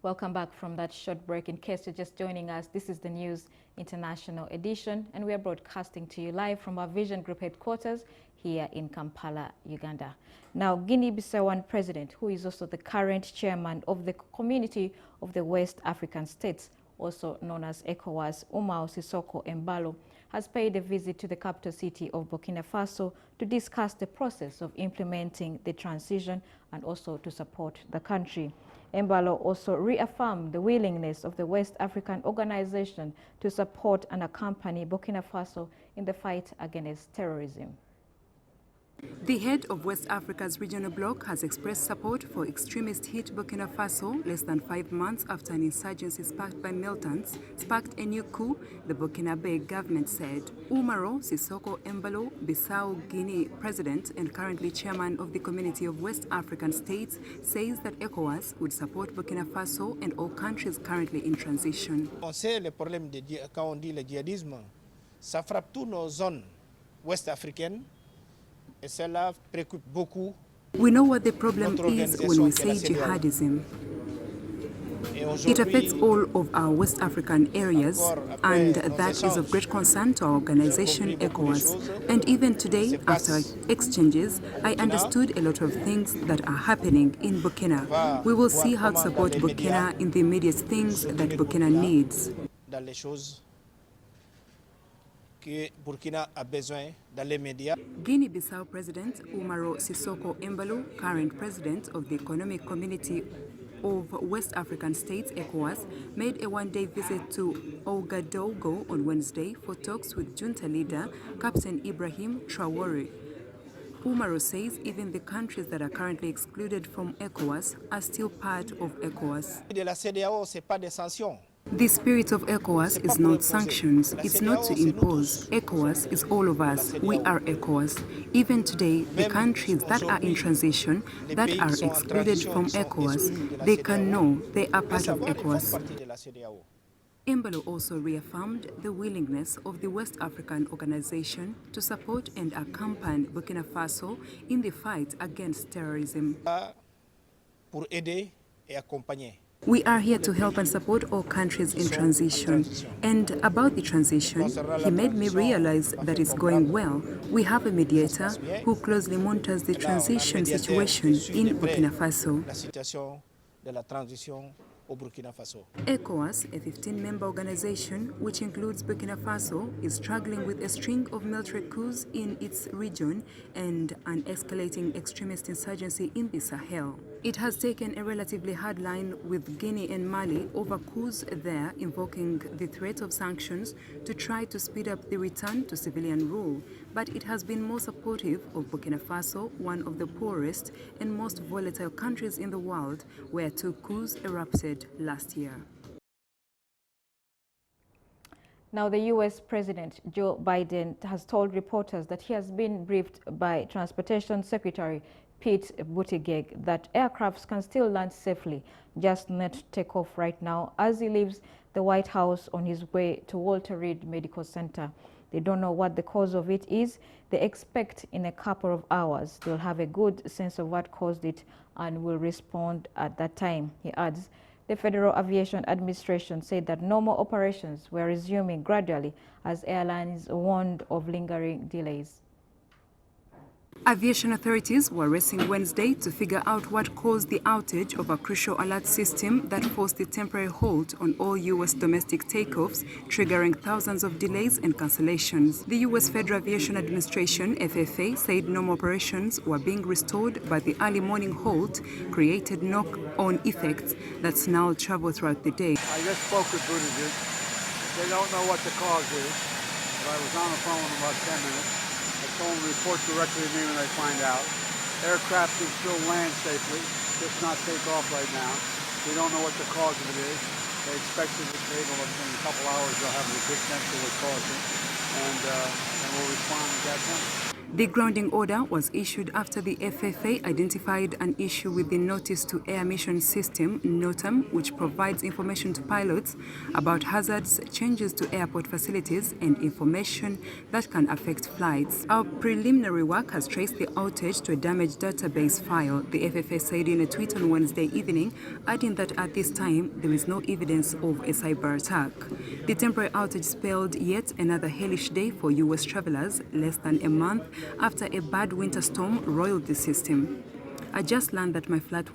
Welcome back from that short break. In case you're just joining us, this is the News International edition, and we are broadcasting to you live from our Vision Group headquarters here in Kampala, Uganda. Now, Guinea-Bissauan president, who is also the current chairman of the Community of the West African States, also known as ECOWAS, Umaro Sissoco Embalo, has paid a visit to the capital city of Burkina Faso to discuss the process of implementing the transition and also to support the country. Embalo also reaffirmed the willingness of the West African organization to support and accompany Burkina Faso in the fight against terrorism. The head of West Africa's regional bloc has expressed support for extremist-hit Burkina Faso less than 5 months after an insurgency sparked by militants sparked a new coup, the Burkinabe government said. Umaro Sissoco Embalo, Bissau Guinea president and currently chairman of the Community of West African States, says that ECOWAS would support Burkina Faso and all countries currently in transition. On sait le problème quand on dit le djihadisme, ça frappe toutes nos zones ouest africaines. We know what the problem is when we say jihadism. It affects all of our West African areas, and that is of great concern to our organization, ECOWAS. And even today, after exchanges, I understood a lot of things that are happening in Burkina. We will see how to support Burkina in the immediate things that Burkina needs. Burkina a besoin dans les médias. Guinea-Bissau President Umaro Sissoco Embalo, current president of the Economic Community of West African States, ECOWAS, made a one-day visit to Ouagadougou on Wednesday for talks with junta leader Captain Ibrahim Traoré. Umaro says even the countries that are currently excluded from ECOWAS are still part of ECOWAS. De la CEDEAO, c'est pas des sanctions. The spirit of ECOWAS is not sanctions, it's not to impose. ECOWAS is all of us. We are ECOWAS. Even today, the countries that are in transition, that are excluded from ECOWAS, they can know they are part of ECOWAS. Embalo also reaffirmed the willingness of the West African organization to support and accompany Burkina Faso in the fight against terrorism. Pour aider et accompagner. We are here to help and support all countries in transition. And about the transition, he made me realize that it's going well. We have a mediator who closely monitors the transition situation in Burkina Faso. ECOWAS, a 15-member organization which includes Burkina Faso, is struggling with a string of military coups in its region and an escalating extremist insurgency in the Sahel. It has taken a relatively hard line with Guinea and Mali over coups there, invoking the threat of sanctions to try to speed up the return to civilian rule. But it has been more supportive of Burkina Faso, one of the poorest and most volatile countries in the world, where 2 coups erupted last year. Now, the U.S. President Joe Biden has told reporters that he has been briefed by Transportation Secretary Pete Buttigieg that aircrafts can still land safely, just not take off right now, as he leaves the White House on his way to Walter Reed Medical Center. They don't know what the cause of it is. They expect in a couple of hours they'll have a good sense of what caused it and will respond at that time. He adds, the Federal Aviation Administration said that normal operations were resuming gradually as airlines warned of lingering delays. Aviation authorities were racing Wednesday to figure out what caused the outage of a crucial alert system that forced a temporary halt on all U.S. domestic takeoffs, triggering thousands of delays and cancellations. The U.S. Federal Aviation Administration, FAA, said normal operations were being restored, but the early morning halt created knock-on effects that snarled travel throughout the day. I just spoke with Buttigieg. They don't know what the cause is, but I was on the phone in about 10 minutes. I told them to report directly to me when they find out. Aircraft can still land safely, just not take off right now. We don't know what the cause of it is. They expect to be able to, in a couple hours, they'll have a good sense of what caused it, and we'll respond at that time. The grounding order was issued after the FFA identified an issue with the Notice to Air Mission System, NOTAM, which provides information to pilots about hazards, changes to airport facilities, and information that can affect flights. Our preliminary work has traced the outage to a damaged database file, the FFA said in a tweet on Wednesday evening, adding that at this time there is no evidence of a cyber attack. The temporary outage spelled yet another hellish day for U.S. travelers, less than a month after a bad winter storm roiled the system. I just learned that my flight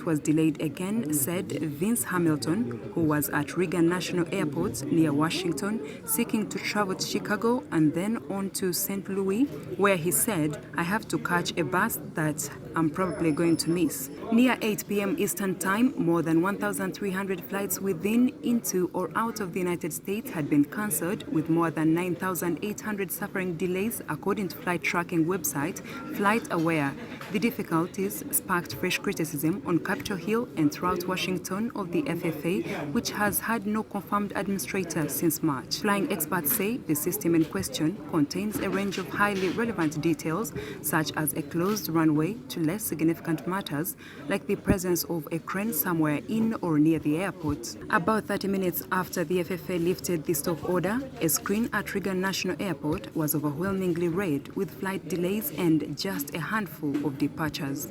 was delayed again, said Vince Hamilton, who was at Reagan National Airport near Washington, seeking to travel to Chicago and then on to St. Louis, where he said, I have to catch a bus that I'm probably going to miss. Near 8 p.m. Eastern Time, more than 1,300 flights within, into, or out of the United States had been cancelled, with more than 9,800 suffering delays, according to flight tracking website FlightAware. The difficulties sparked fresh criticism on Capitol Hill and throughout Washington of the FFA, which has had no confirmed administrator since March. Flying experts say the system in question contains a range of highly relevant details, such as a closed runway, to less significant matters, like the presence of a crane somewhere in or near the airport. About 30 minutes after the FFA lifted the stop order, a screen at Reagan National Airport was overwhelmingly red, with flight delays and just a handful of departures.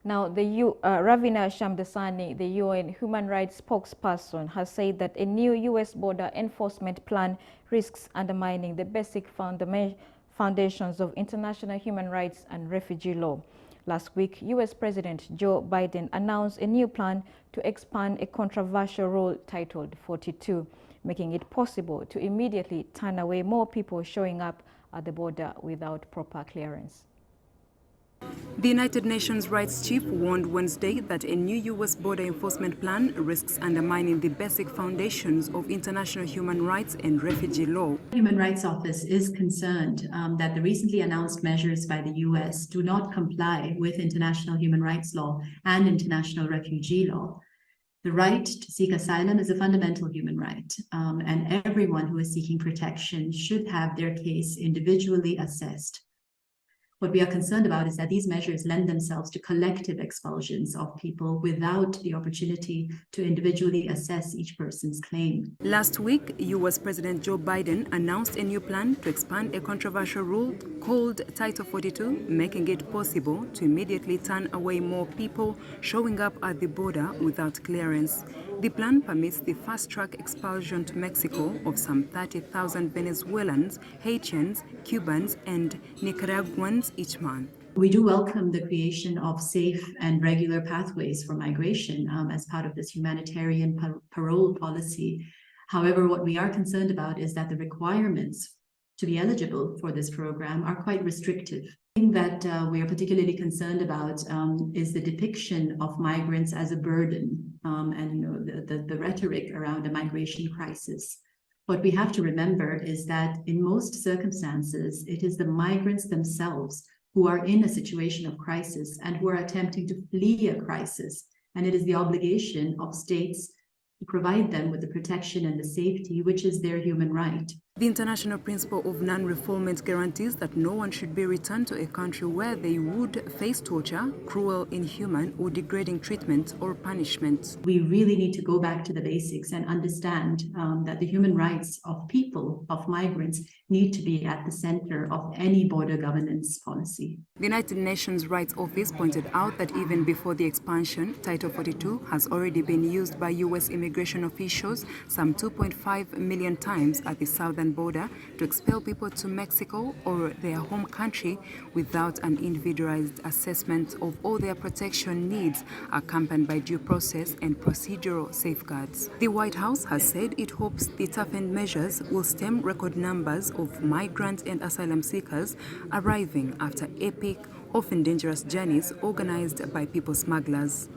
Now, Ravina Shamdasani, the UN human rights spokesperson, has said that a new U.S. border enforcement plan risks undermining the basic foundations of international human rights and refugee law. Last week, U.S. President Joe Biden announced a new plan to expand a controversial rule titled 42, making it possible to immediately turn away more people showing up at the border without proper clearance. The United Nations Rights Chief warned Wednesday that a new U.S. border enforcement plan risks undermining the basic foundations of international human rights and refugee law. The Human Rights Office is concerned that the recently announced measures by the U.S. do not comply with international human rights law and international refugee law. The right to seek asylum is a fundamental human right, and everyone who is seeking protection should have their case individually assessed. What we are concerned about is that these measures lend themselves to collective expulsions of people without the opportunity to individually assess each person's claim. Last week, U.S. President Joe Biden announced a new plan to expand a controversial rule called Title 42, making it possible to immediately turn away more people showing up at the border without clearance. The plan permits the fast-track expulsion to Mexico of some 30,000 Venezuelans, Haitians, Cubans, and Nicaraguans each month. We do welcome the creation of safe and regular pathways for migration as part of this humanitarian parole policy. However, what we are concerned about is that the requirements to be eligible for this program are quite restrictive. The thing that we are particularly concerned about is the depiction of migrants as a burden and the rhetoric around a migration crisis. What we have to remember is that in most circumstances, it is the migrants themselves who are in a situation of crisis and who are attempting to flee a crisis. And it is the obligation of states to provide them with the protection and the safety, which is their human right. The international principle of non-refoulement guarantees that no one should be returned to a country where they would face torture, cruel, inhuman, or degrading treatment or punishment. We really need to go back to the basics and understand that the human rights of people, of migrants, need to be at the center of any border governance policy. The United Nations Rights Office pointed out that even before the expansion, Title 42 has already been used by U.S. immigration officials some 2.5 million times at the southern border to expel people to Mexico or their home country without an individualized assessment of all their protection needs, accompanied by due process and procedural safeguards. The White House has said it hopes the toughened measures will stem record numbers of migrants and asylum seekers arriving after epic, often dangerous journeys organized by people smugglers.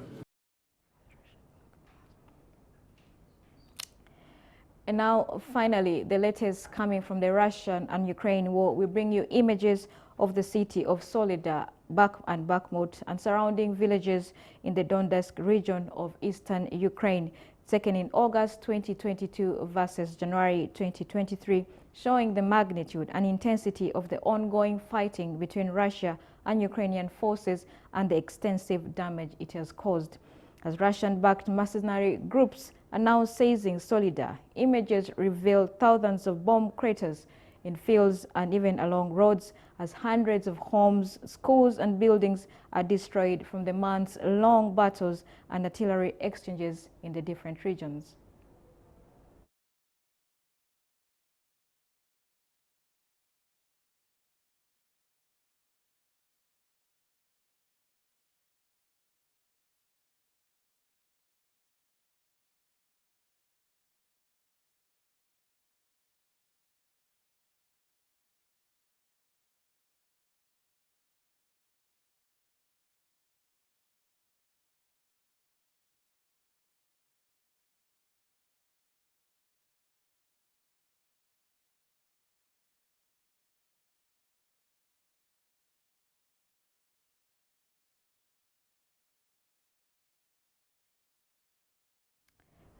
And now, finally, the latest coming from the Russian and Ukraine war. We bring you images of the city of Soledar, Bakhmut, and surrounding villages in the Donetsk region of eastern Ukraine, taken in August 2022 versus January 2023 showing the magnitude and intensity of the ongoing fighting between Russia and Ukrainian forces and the extensive damage it has caused. As Russian-backed mercenary groups are now seizing Solidar, images reveal thousands of bomb craters in fields and even along roads as hundreds of homes, schools and buildings are destroyed from the months-long battles and artillery exchanges in the different regions.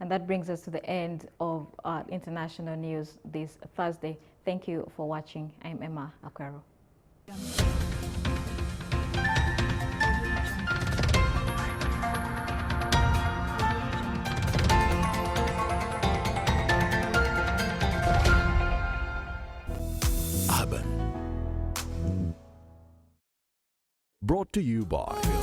And that brings us to the end of our international news this Thursday. Thank you for watching. I'm Emma Akwero. Brought to you by